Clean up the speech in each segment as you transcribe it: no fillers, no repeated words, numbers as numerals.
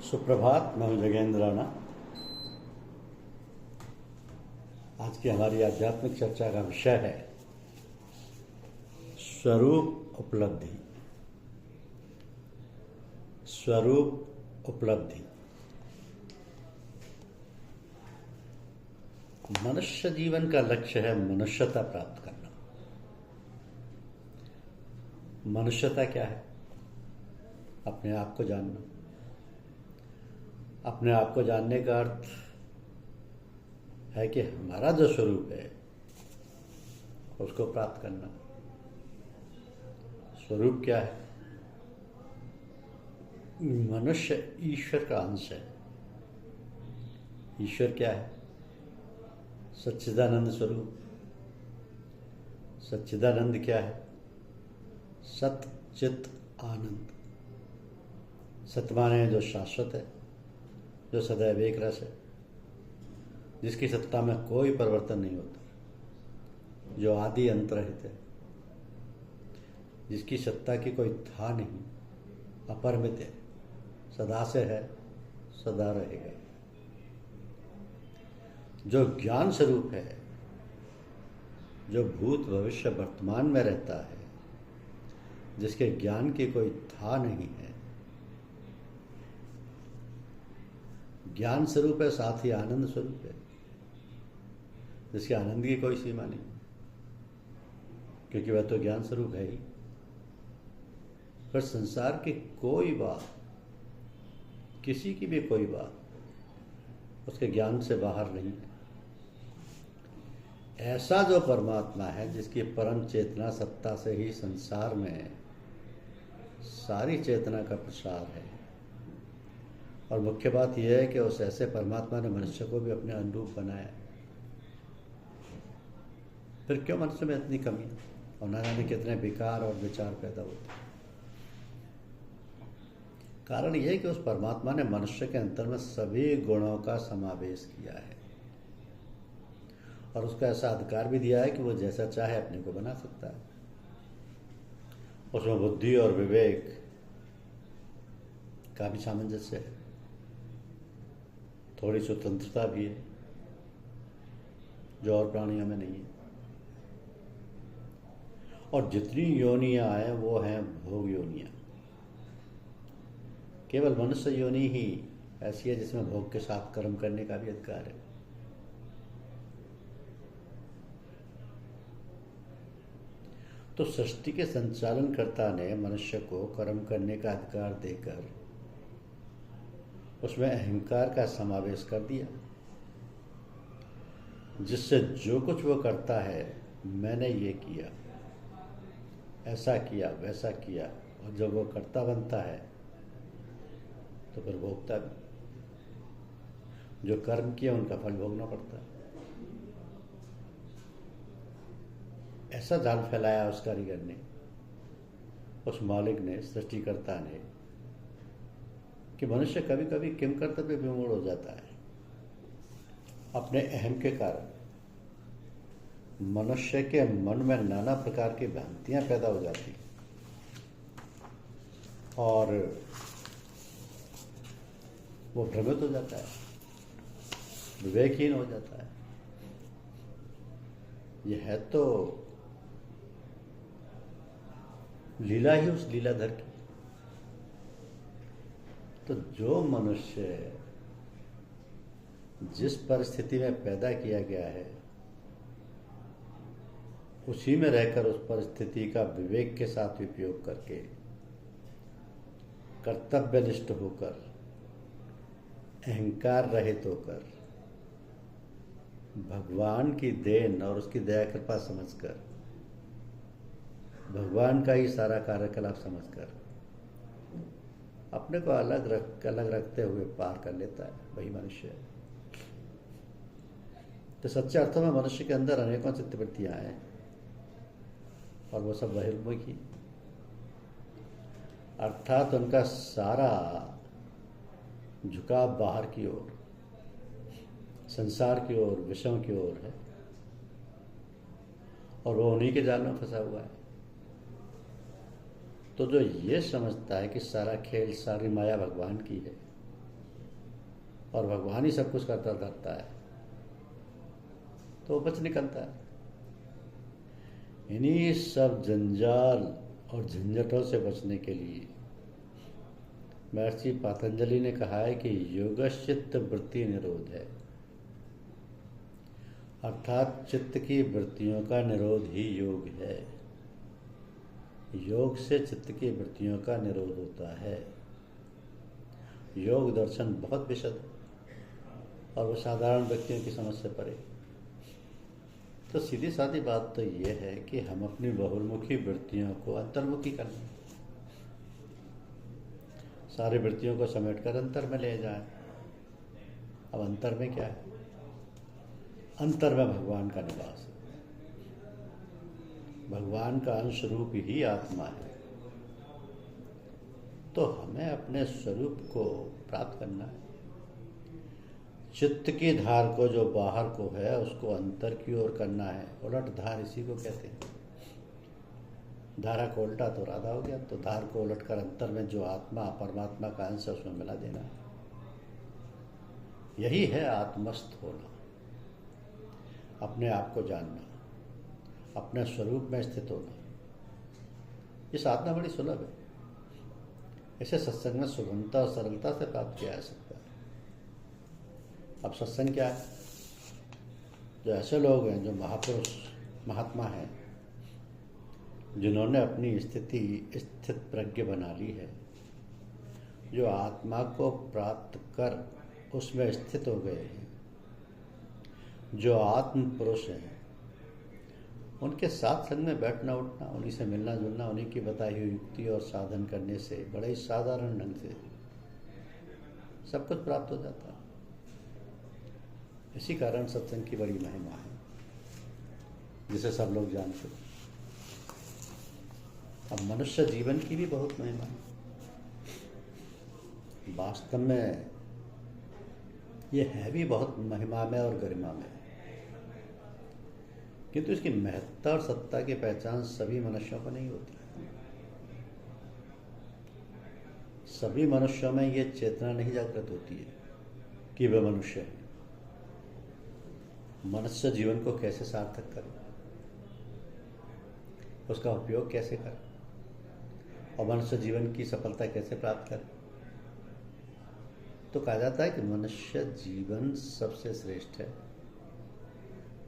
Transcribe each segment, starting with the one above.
सुप्रभात। मैं हूं जगेंद्र राणा। आज की हमारी आध्यात्मिक चर्चा का विषय है स्वरूप उपलब्धि। स्वरूप उपलब्धि। मनुष्य जीवन का लक्ष्य है मनुष्यता प्राप्त करना। मनुष्यता क्या है? अपने आप को जानना। अपने आप को जानने का अर्थ है कि हमारा जो स्वरूप है उसको प्राप्त करना। स्वरूप क्या है? मनुष्य ईश्वर का अंश है। ईश्वर क्या है? सच्चिदानंद स्वरूप। सच्चिदानंद क्या है? सत चित आनंद। सत माने जो शाश्वत है, जो सदैव एक रस है, जिसकी सत्ता में कोई परिवर्तन नहीं होता, जो आदि अंत रहित है, जिसकी सत्ता की कोई था नहीं, अपरिमित है, सदा से है, सदा रहेगा। जो ज्ञान स्वरूप है, जो भूत भविष्य वर्तमान में रहता है, जिसके ज्ञान की कोई था नहीं है, ज्ञान स्वरूप है, साथ ही आनंद स्वरूप है, जिसके आनंद की कोई सीमा नहीं, क्योंकि वह तो ज्ञान स्वरूप है ही। पर संसार की कोई बात, किसी की भी कोई बात उसके ज्ञान से बाहर नहीं है। ऐसा जो परमात्मा है, जिसकी परम चेतना सत्ता से ही संसार में सारी चेतना का प्रसार है, और मुख्य बात यह है कि उस ऐसे परमात्मा ने मनुष्य को भी अपने अनुरूप बनाया। फिर क्यों मनुष्य में इतनी कमी और न जाने कितने विकार और विचार पैदा होते हैं? कारण यह है कि उस परमात्मा ने मनुष्य के अंतर में सभी गुणों का समावेश किया है, और उसको ऐसा अधिकार भी दिया है कि वो जैसा चाहे अपने को बना सकता है। उसमें बुद्धि और विवेक का भी सामंजस्य है, थोड़ी स्वतंत्रता भी है, जो और प्राणियों में नहीं है। और जितनी योनियां आए वो हैं भोग योनियां। केवल मनुष्य योनि ही ऐसी है जिसमें भोग के साथ कर्म करने का भी अधिकार है। तो सृष्टि के संचालनकर्ता ने मनुष्य को कर्म करने का अधिकार देकर उसमें अहंकार का समावेश कर दिया, जिससे जो कुछ वो करता है, मैंने ये किया, ऐसा किया, वैसा किया, और जब वो करता बनता है तो फिर भोगता भी। जो कर्म किया उनका फल भोगना पड़ता है। ऐसा जाल फैलाया उस कारीगर ने, उस मालिक ने, सृष्टिकर्ता ने, कि मनुष्य कभी कभी किम कर्तव्य विमूढ़ हो जाता है अपने अहम के कारण। मनुष्य के मन में नाना प्रकार की भ्रांतियां पैदा हो जाती और वो भ्रमित हो जाता है, विवेकहीन हो जाता है। यह है तो लीला ही उस लीलाधर की। तो जो मनुष्य जिस परिस्थिति में पैदा किया गया है, उसी में रहकर उस परिस्थिति का विवेक के साथ उपयोग करके, कर्तव्यनिष्ठ होकर, अहंकार रहित होकर, भगवान की देन और उसकी दया कृपा समझकर, भगवान का ही सारा कार्यकलाप समझकर, अपने को अलग रखते हुए पार कर लेता है, वही मनुष्य है। तो सच्चे अर्थों में मनुष्य के अंदर अनेकों चित्तवृत्तियां हैं, और वो सब बहिर्मुखी, अर्थात उनका सारा झुकाव बाहर की ओर, संसार की ओर, विषयों की ओर है, और वो उन्हीं के जाल में फंसा हुआ है। तो जो ये समझता है कि सारा खेल, सारी माया भगवान की है, और भगवान ही सब कुछ करता धरता है, तो वो बच निकलता है। इन्हीं सब जंजाल और झंझटों से बचने के लिए महर्षि पतंजलि ने कहा है कि योगश्चित्त वृत्ति निरोध है, अर्थात चित्त की वृत्तियों का निरोध ही योग है। योग से चित्त की वृत्तियों का निरोध होता है। योग दर्शन बहुत विशद है और वो साधारण व्यक्तियों की समझ से परे। तो सीधी सादी बात तो ये है कि हम अपनी बहुमुखी वृत्तियों को अंतर्मुखी कर लें, सारी वृत्तियों को समेटकर अंतर में ले जाएं। अब अंतर में क्या है? अंतर में भगवान का निवास है, भगवान का अंश रूप ही आत्मा है। तो हमें अपने स्वरूप को प्राप्त करना है। चित्त की धार को जो बाहर को है उसको अंतर की ओर करना है। उलट धार इसी को कहते हैं। धारा को उल्टा तो राधा हो गया, तो धार को उलट कर अंतर में जो आत्मा परमात्मा का अंश है उसमें मिला देना है। यही है आत्मस्थ होना, अपने आप को जानना, अपने स्वरूप में स्थित होना। ये साधना बड़ी सुलभ है। इसे सत्संग में सुगमता और सरलता से प्राप्त किया जा सकता है। अब सत्संग क्या है? जो ऐसे लोग हैं, जो महापुरुष महात्मा हैं, जिन्होंने अपनी स्थिति स्थित प्रज्ञ बना ली है, जो आत्मा को प्राप्त कर उसमें स्थित हो गए हैं, जो आत्म पुरुष हैं, उनके साथ संग में बैठना उठना, उन्हीं से मिलना जुलना, उन्हीं की बताई हुई युक्ति और साधन करने से बड़े ही साधारण ढंग से सब कुछ प्राप्त हो जाता है। इसी कारण सत्संग की बड़ी महिमा है, जिसे सब लोग जानते हैं। अब मनुष्य जीवन की भी बहुत महिमा है। वास्तव में ये है भी बहुत महिमा में और गरिमा में, किंतु इसकी महत्ता और सत्ता की पहचान सभी मनुष्यों को नहीं होती। सभी मनुष्यों में ये चेतना नहीं जागृत होती है कि वे मनुष्य हैं। मनुष्य जीवन को कैसे सार्थक करे, उसका उपयोग कैसे करे और मनुष्य जीवन की सफलता कैसे प्राप्त करे। तो कहा जाता है कि मनुष्य जीवन सबसे श्रेष्ठ है।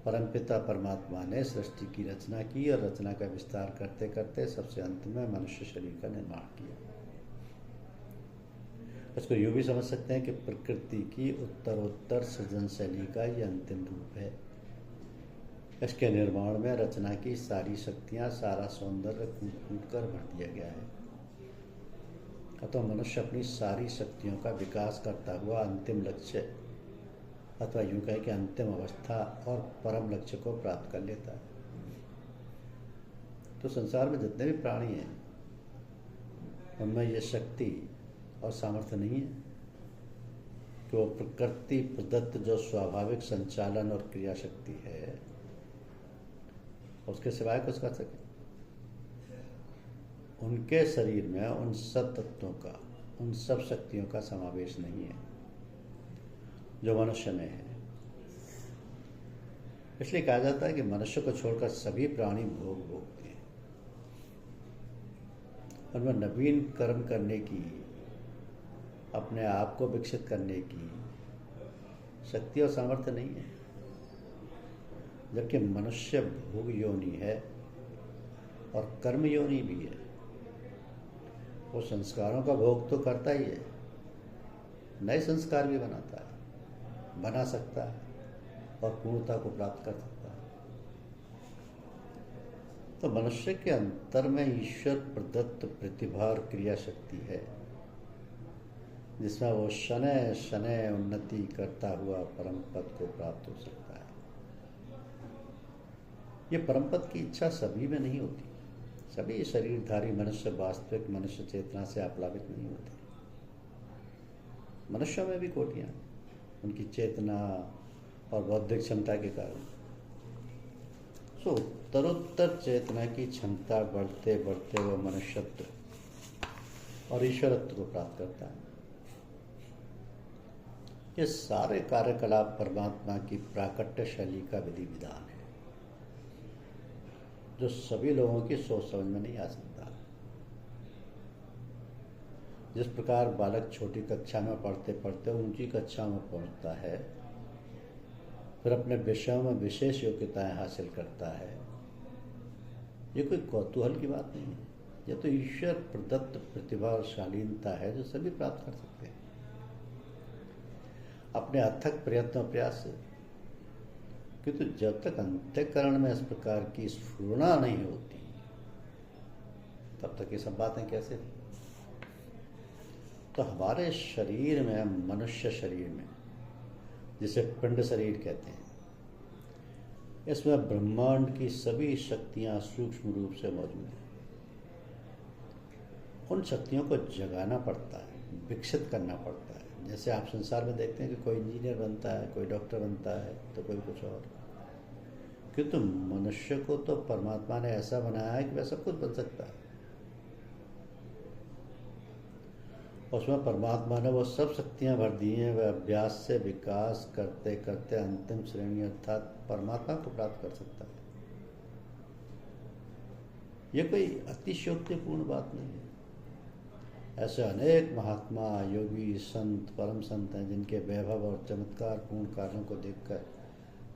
परमपिता परमात्मा ने सृष्टि की रचना की और रचना का विस्तार करते करते सबसे अंत में मनुष्य शरीर का निर्माण किया। इसको यूँ भी समझ सकते हैं कि प्रकृति की उत्तरोत्तर सृजन शैली का ये अंतिम रूप है। इसके निर्माण में रचना की सारी शक्तियाँ, सारा सौंदर्य कूट कूट कर भर दिया गया है। अतः मनुष्य अपनी सारी शक्तियों का विकास करता हुआ अंतिम लक्ष्य, अथवा यूँ कहें कि अंतिम अवस्था और परम लक्ष्य को प्राप्त कर लेता है। तो संसार में जितने भी प्राणी हैं, उनमें यह शक्ति और सामर्थ्य नहीं है कि वो प्रकृति प्रदत्त जो स्वाभाविक संचालन और क्रिया शक्ति है, उसके सिवाय कुछ कर सके। उनके शरीर में उन सब तत्वों का, उन सब शक्तियों का समावेश नहीं है जो मनुष्य में है। इसलिए कहा जाता है कि मनुष्य को छोड़कर सभी प्राणी भोग भोगते हैं। उनमें नवीन कर्म करने की, अपने आप को विकसित करने की शक्ति और सामर्थ्य नहीं है। जबकि मनुष्य भोग योनि है और कर्म योनि भी है। वो संस्कारों का भोग तो करता ही है, नए संस्कार भी बनाता है, बना सकता है और पूर्णता को प्राप्त कर सकता है। तो मनुष्य के अंतर में ईश्वर प्रदत्त प्रतिभा और क्रिया शक्ति है, जिसमें वो शनय शनय उन्नति करता हुआ परम पद को प्राप्त हो सकता है। ये परम पद की इच्छा सभी में नहीं होती। सभी शरीरधारी मनुष्य वास्तविक मनुष्य चेतना से आप्लावित नहीं होते। मनुष्यों में भी कोटियां, उनकी चेतना और बौद्धिक क्षमता के कारण। सो उत्तरोत्तर चेतना की क्षमता बढ़ते बढ़ते वह मनुष्यत्व और ईश्वरत्व को प्राप्त करता है। ये सारे कार्यकलाप परमात्मा की प्राकट्य शैली का विधि विधान है, जो सभी लोगों की सोच समझ में नहीं आ सकता। जिस प्रकार बालक छोटी कक्षा में पढ़ते पढ़ते ऊंची कक्षा में पहुंचता है, फिर अपने विषयों में विशेष योग्यताएं हासिल करता है, ये कोई कौतूहल की बात नहीं है। यह तो ईश्वर प्रदत्त प्रतिभा और शालीनता है जो सभी प्राप्त कर सकते हैं अपने अथक प्रयत्न और प्रयास से। किंतु जब तक अंतःकरण में इस प्रकार की स्फुरणा नहीं होती, तब तक ये सब बातें कैसे थी? तो हमारे शरीर में, मनुष्य शरीर में, जिसे पिंड शरीर कहते हैं, इसमें ब्रह्मांड की सभी शक्तियां सूक्ष्म रूप से मौजूद हैं। उन शक्तियों को जगाना पड़ता है, विकसित करना पड़ता है। जैसे आप संसार में देखते हैं कि कोई इंजीनियर बनता है, कोई डॉक्टर बनता है, तो कोई कुछ और। किंतु मनुष्य को तो परमात्मा ने ऐसा बनाया है कि वह सब कुछ बन सकता है। उसमें परमात्मा ने वो सब शक्तियां भर दी हैं, वह अभ्यास से विकास करते करते अंतिम श्रेणी अर्थात परमात्मा को प्राप्त कर सकता है। ये कोई अतिशयोक्तिपूर्ण बात नहीं है। ऐसे अनेक महात्मा, योगी, संत, परम संत हैं जिनके वैभव और चमत्कार पूर्ण कार्यों को देखकर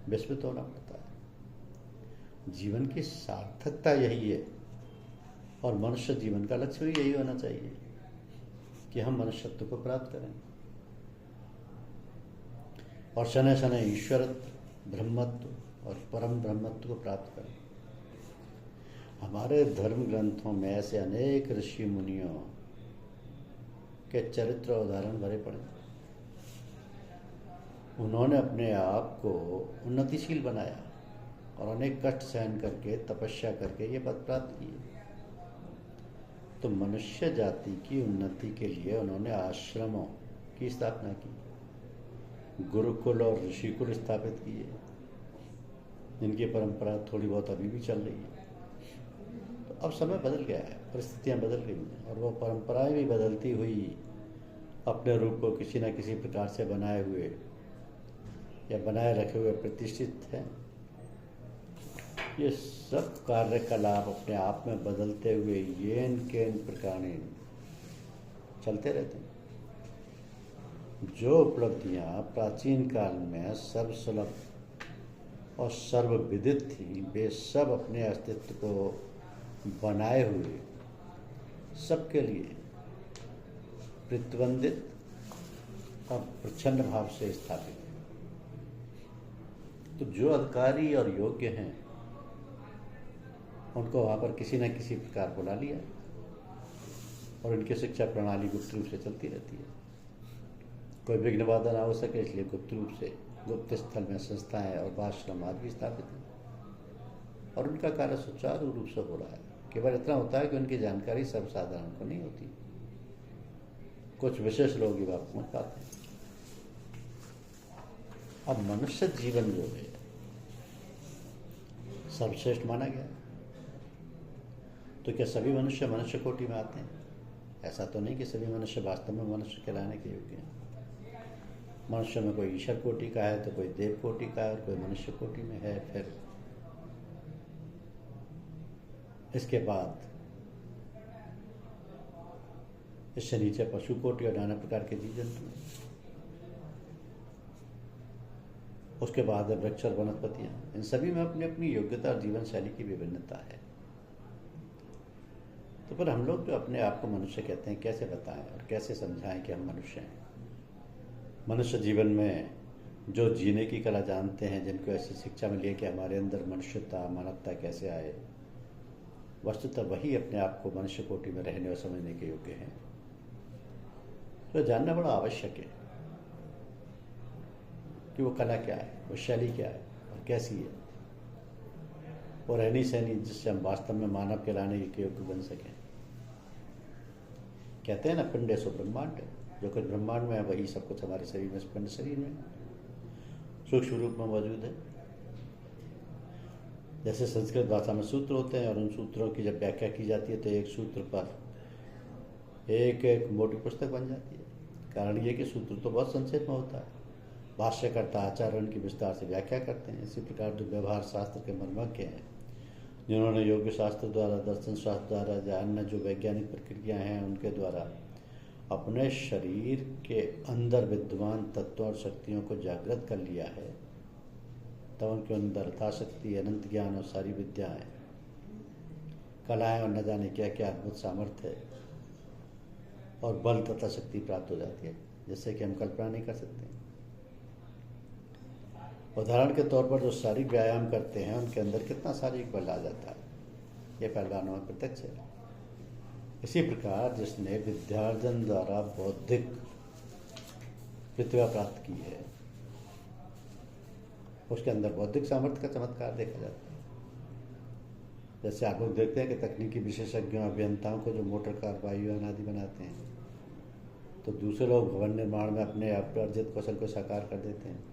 विस्मित होना पड़ता है। जीवन की सार्थकता यही है, और मनुष्य जीवन का लक्ष्य भी यही होना चाहिए कि हम मनुष्यत्व को प्राप्त करें और शनै शनै ईश्वरत्व, ब्रह्मत्व और परम ब्रह्मत्व को प्राप्त करें। हमारे धर्म ग्रंथों में ऐसे अनेक ऋषि मुनियों के चरित्र उदाहरण भरे पड़े। उन्होंने अपने आप को उन्नतिशील बनाया और अनेक कष्ट सहन करके, तपस्या करके ये पद प्राप्त किए। तो मनुष्य जाति की उन्नति के लिए उन्होंने आश्रमों की स्थापना की, गुरुकुल और ऋषिकुल स्थापित किए, जिनकी परंपरा थोड़ी बहुत अभी भी चल रही है। तो अब समय बदल गया है, परिस्थितियां बदल गई हैं, और वो परंपराएं भी बदलती हुई अपने रूप को किसी न किसी प्रकार से बनाए हुए या बनाए रखे हुए प्रतिष्ठित हैं। ये सब कार्यकलाप अपने आप में बदलते हुए येन केन प्रकार चलते रहते हैं। जो उपलब्धियां प्राचीन काल में सर्वसुलभ और सर्वविदित थी, वे सब अपने अस्तित्व को बनाए हुए सबके लिए प्रतिबंधित और प्रच्छन्न भाव से स्थापित है। तो जो अधिकारी और योग्य हैं, उनको वहाँ पर किसी न किसी प्रकार बुला लिया, और उनकी शिक्षा प्रणाली गुप्त रूप से चलती रहती है। कोई विघ्न बाधा ना हो सके, इसलिए गुप्त रूप से गुप्त स्थल में संस्थाएं और आश्रम आदि स्थापित हैं, और उनका कार्य सुचारू रूप से हो रहा है। केवल इतना होता है कि उनकी जानकारी सर्वसाधारण को नहीं होती, कुछ विशेष लोग ही बात पहुँच पाते हैं। अब मनुष्य जीवन जो है सर्वश्रेष्ठ माना गया है, तो क्या सभी मनुष्य मनुष्य कोटि में आते हैं? ऐसा तो नहीं कि सभी मनुष्य वास्तव में मनुष्य कहलाने के योग्य हैं। मनुष्य में कोई ईश्वर कोटि का है, तो कोई देव कोटि का है, और कोई मनुष्य कोटि में है। फिर इसके बाद इससे नीचे पशु कोटि और नाना प्रकार के जीव जंतु हैं। उसके बाद वृक्ष और वनस्पतियां, इन सभी में अपनी अपनी योग्यता और जीवन शैली की विभिन्नता है। तो फिर हम लोग जो अपने आप को मनुष्य कहते हैं, कैसे बताएं और कैसे समझाएं कि हम मनुष्य हैं? मनुष्य जीवन में जो जीने की कला जानते हैं, जिनको ऐसी शिक्षा मिली है कि हमारे अंदर मनुष्यता, मानवता कैसे आए, वस्तुतः वही अपने आप को मनुष्य कोटि में रहने और समझने के योग्य हैं। तो जानना बड़ा आवश्यक है कि वो कला क्या है, वो शैली क्या है और कैसी है, और रहनी सहनी जिससे हम वास्तव में मानव कहलाने के योग्य बन सकें। कहते हैं ना, पिंडेषु ब्रह्मांड, जो कुछ ब्रह्मांड में है वही सब कुछ हमारे शरीर में, पिंड शरीर में सूक्ष्म रूप में मौजूद है। जैसे संस्कृत भाषा में सूत्र होते हैं, और उन सूत्रों की जब व्याख्या की जाती है तो एक सूत्र पर एक एक मोटी पुस्तक बन जाती है। कारण ये कि सूत्र तो बहुत संक्षेप में होता है, भाष्यकर्ता आचार्य उनकी विस्तार से व्याख्या करते हैं। इसी प्रकार जो व्यवहार शास्त्र के मर्मज्ञ हैं, जिन्होंने योग शास्त्र द्वारा, दर्शन शास्त्र द्वारा या अन्य जो वैज्ञानिक प्रक्रियाएं हैं उनके द्वारा अपने शरीर के अंदर विद्यमान तत्वों और शक्तियों को जागृत कर लिया है, तब उनके अंदर यथाशक्ति अनंत ज्ञान और सारी विद्याएं, कलाएं और न जाने क्या क्या अद्भुत सामर्थ्य और बल तथा शक्ति प्राप्त हो जाती है, जिससे कि हम कल्पना नहीं कर सकते। उदाहरण के तौर पर जो शारीरिक व्यायाम करते हैं उनके अंदर कितना शारीरिक बल आ जाता है, ये पहलवानों में प्रत्यक्ष है। इसी प्रकार जिसने विद्यार्जन द्वारा बौद्धिक प्रतिभा प्राप्त की है, उसके अंदर बौद्धिक सामर्थ्य का चमत्कार देखा जाता है। जैसे आप लोग देखते हैं कि तकनीकी विशेषज्ञों, अभियंताओं को जो मोटर कार, वायुयान आदि बनाते हैं, तो दूसरे लोग भवन निर्माण में अपने अर्जित कौशल को साकार कर देते हैं।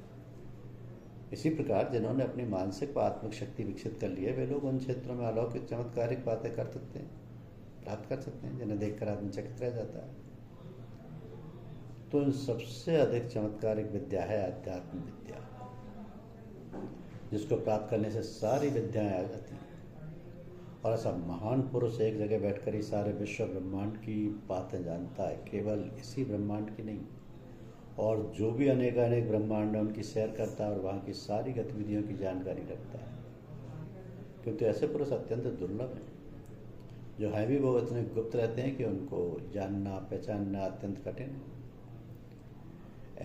इसी प्रकार जिन्होंने अपनी मानसिक व आत्मिक शक्ति विकसित कर ली है, वे लोग उन क्षेत्रों में अलौकिक चमत्कारिक बातें कर सकते हैं, प्राप्त कर सकते हैं, जिन्हें देखकर आदमी चकित रह जाता है। तो इन सबसे अधिक चमत्कारिक विद्या है अध्यात्म विद्या, जिसको प्राप्त करने से सारी विद्याएं आ जाती हैं। और ऐसा महान पुरुष एक जगह बैठकर ही सारे विश्व ब्रह्मांड की बातें जानता है, केवल इसी ब्रह्मांड की नहीं, और जो भी अनेक ब्रह्मांड है उनकी सैर करता है और वहाँ की सारी गतिविधियों की जानकारी रखता है। क्योंकि ऐसे पुरुष अत्यंत दुर्लभ हैं। जो है भी वो इतने गुप्त रहते हैं कि उनको जानना, पहचानना अत्यंत कठिन है।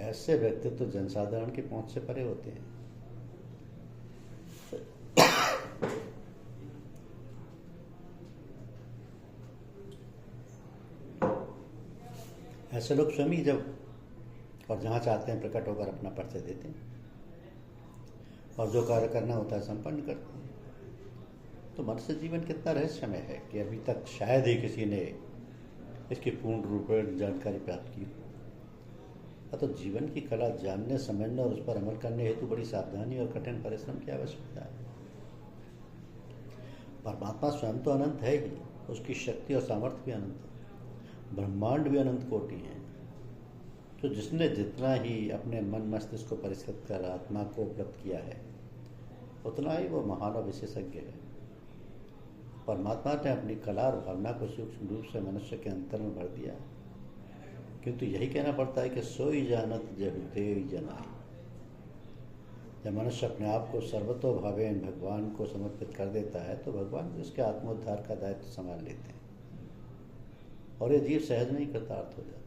ऐसे व्यक्तित्व तो जनसाधारण की पहुँच से परे होते हैं। ऐसे लोग स्वयं ही जब और जहाँ चाहते हैं प्रकट होकर अपना परिचय देते हैं और जो कार्य करना होता है संपन्न करते हैं। तो मनुष्य जीवन कितना रहस्यमय है कि अभी तक शायद ही किसी ने इसकी पूर्ण रूप में जानकारी प्राप्त की। तो जीवन की कला जानने, समझने और उस पर अमल करने हेतु बड़ी सावधानी और कठिन परिश्रम की आवश्यकता है। परमात्मा स्वयं तो अनंत है ही, उसकी शक्ति और सामर्थ्य भी अनंत है, ब्रह्मांड भी अनंत कोटि है। तो जिसने जितना ही अपने मन मस्तिष्क को परिष्कृत कर आत्मा को उपलब्ध किया है, उतना ही वो महान और विशेषज्ञ है। परमात्मा ने अपनी कला और भावना को सूक्ष्म रूप से मनुष्य के अंतर में भर दिया, किंतु यही कहना पड़ता है कि सोई जानत जहु तेई जनाई। जब मनुष्य अपने आप को सर्वतोभावेन भगवान को समर्पित कर देता है, तो भगवान उसके आत्मोद्धार का दायित्व संभाल लेते हैं और ये जीव सहज में ही कृतार्थ हो जाता है।